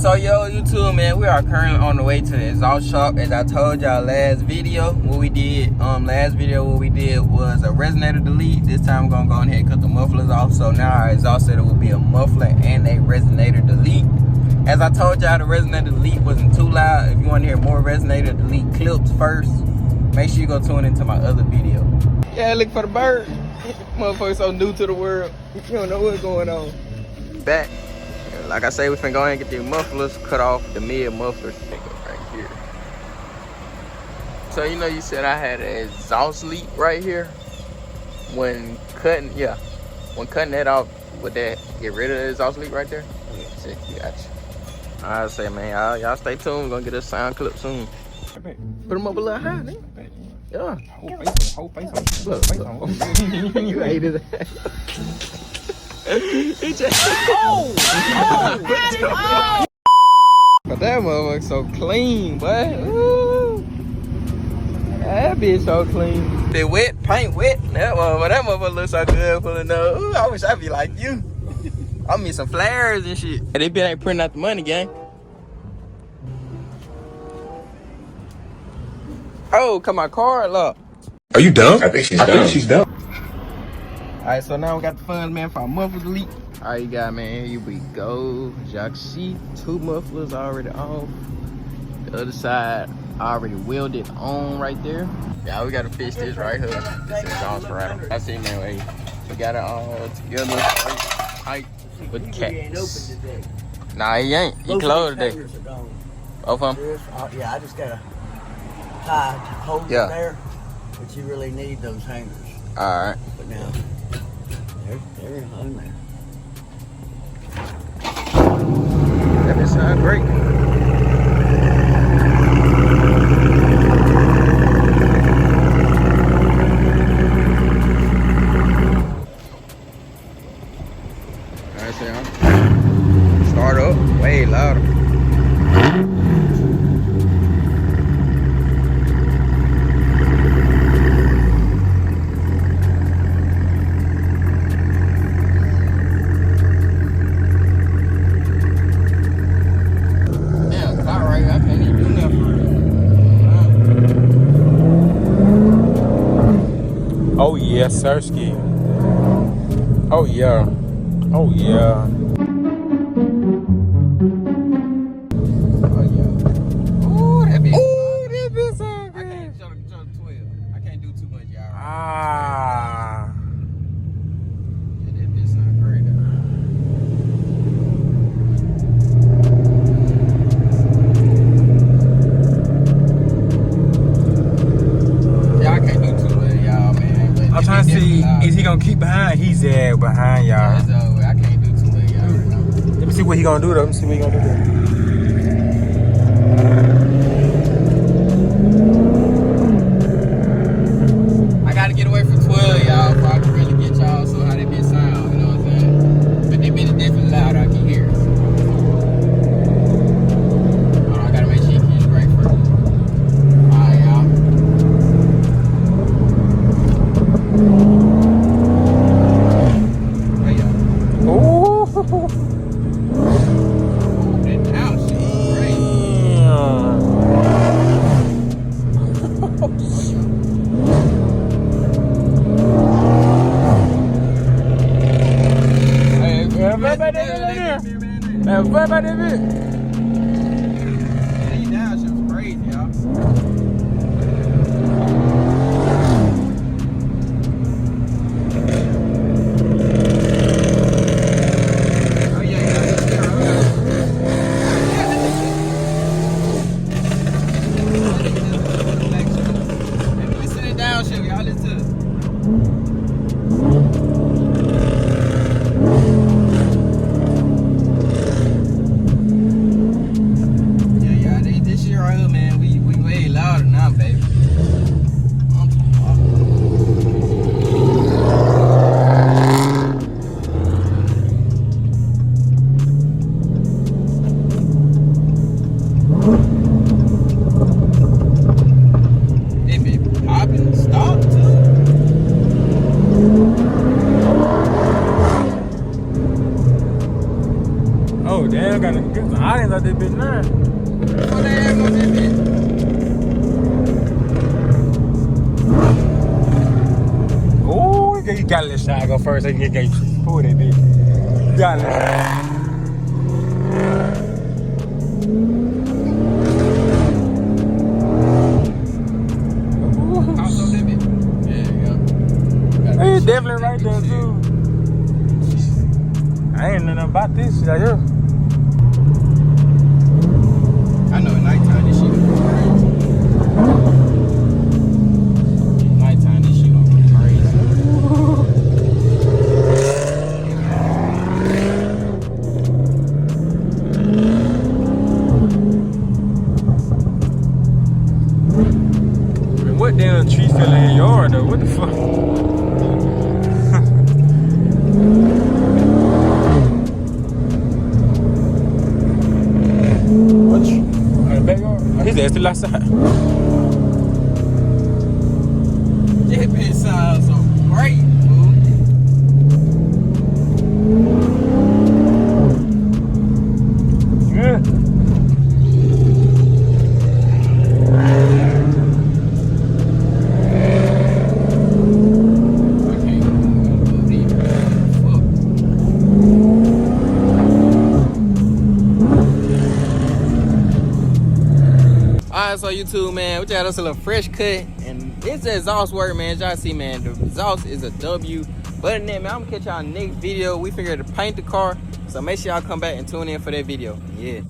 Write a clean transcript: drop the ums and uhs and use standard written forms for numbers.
So yo YouTube, man, we are currently on the way to the exhaust shop. As I told y'all last video, what we did was a resonator delete. This time we're gonna go ahead and cut the mufflers off. So now our exhaust setup will be a muffler and a resonator delete. As I told y'all, the resonator delete wasn't too loud. If you want to hear more resonator delete clips first, make sure you go tune into my other video. Yeah, look for the bird. Motherfucker so new to the world. You don't know what's going on. Back. Like I say, we finna go ahead and get these mufflers cut off, the mid mufflers right here. So you know you said I had an exhaust leak right here. When cutting that off, would that get rid of the exhaust leak right there? See, gotcha. I say, man, y'all stay tuned. We're gonna get a sound clip soon. Put them up a little high, nigga. Yeah. Whole face on. Look, face on. You hated that. But that motherfucker so clean, boy. Ooh. That bitch so clean. The wet, paint wet. That motherfucker looks so good for the nose. Ooh, I wish I'd be like you. I need some flares and shit. And they bitch ain't printing out the money, gang. Oh, come my card lock. Are you dumb? I think she's dumb. Alright, so now we got the funds, man, for our muffler delete. Alright, you got, man, here we go. As y'all can see, 2 mufflers already off. The other side already welded on right there. Yeah, we gotta fix this right here. This exhaust rattle. That's it, man. Wait. We got it all together, tight with cats. Nah, he ain't. He closed today. Both of them? Yeah, I just gotta tie holes in there, but you really need those hangers. Alright. But now, they're on there. That just sounds great. Alright, Sam. Start up way louder. Oh yeah, Sirski. Oh yeah. Oh yeah. Oh yeah. Ooh, that bitch. Ooh, that bitch so good. I can't show the 12. I can't do too much, y'all. Ah. Yeah, that bitch sound great though. Yeah, I can't do too much, y'all, man. I'm trying to see, is he gonna keep behind? He's there behind y'all. Yeah, so I can't do too much, y'all. Let me see what he gonna do though. Let me see what he gonna do there. I gotta get away from 12, y'all, before I can really get y'all so how they bitch sound, you know what I'm saying? But they bitch definitely loud, I can hear it. I gotta make sure you can straight first. Alright, y'all. Hey, y'all. Ooh. That down shit is crazy. Oh, damn, got a I didn't know they been there. What they have on this bitch? Oh, you gotta let Shy go first. They can get pull that bitch. You gotta let Shy. It's definitely right there too. I ain't know nothing about this shit out here. I know at nighttime this shit gonna be crazy. Nighttime this shit gonna be crazy. What damn tree fell in your yard though? What the fuck? His ass still outside. That bitch sounds so great, fool. Yeah. Alright, so YouTube, man, we just had us a little fresh cut, and it's the exhaust work, man. As y'all see, man, the exhaust is a W. But than that, man, I'm gonna catch y'all next video. We figured to paint the car, so make sure y'all come back and tune in for that video. Yeah.